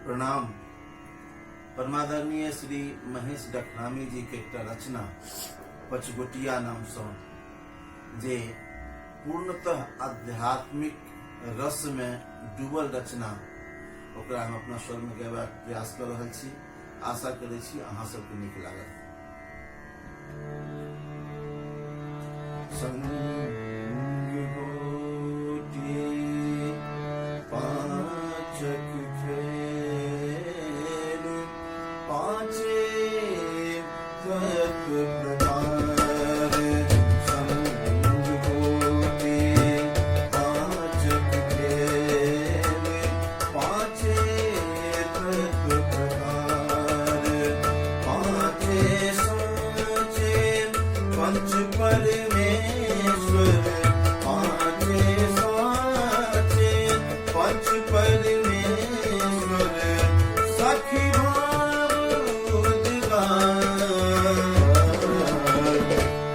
प्रणाम। परमादरणीय श्री महेश डकनामी जी के एक रचना पचगोटिया नाम से जे पूर्णतः आध्यात्मिक रस में डूबल रचना ओकरा हम अपना स्वर में गएबाक प्रयास कर रहल छी। आशा करे छी अहाँ सबके नीक लागत। संग गोटी पांचक खेल पांचे तत्व प्रकार संग गोटी पांचक खेल पांचे तत्व प्रकार पांचे सोचे पंच परमेश्वर पांचे साचे पंच परमेश्वर सखी भाव उद्गार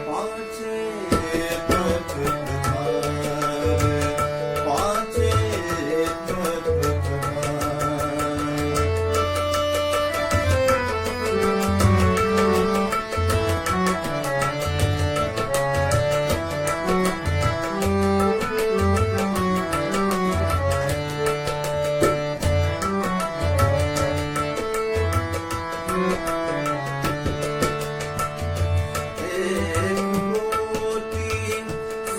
पांचे तत्व प्रकार पांचे तत्व प्रकार।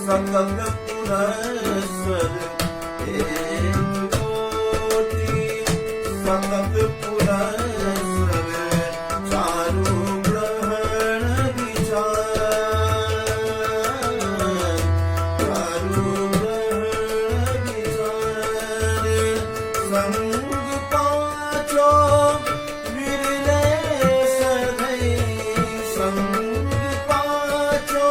सतत पुरस्वर एक कोटि सतत पुरस्वर चारु ग्रहण विचार चारु ग्रहण विचार संग पांचो विरले सधै संग पांचो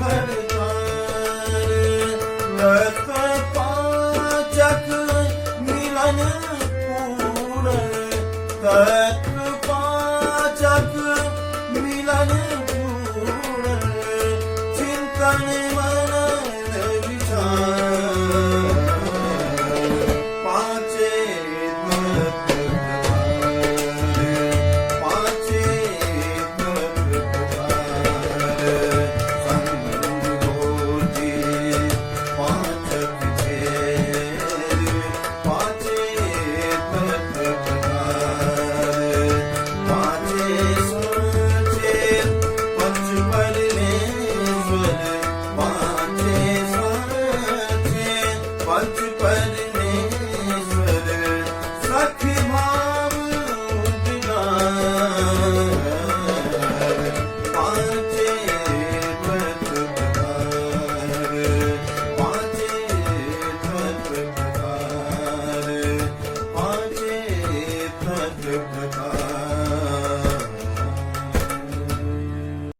Hare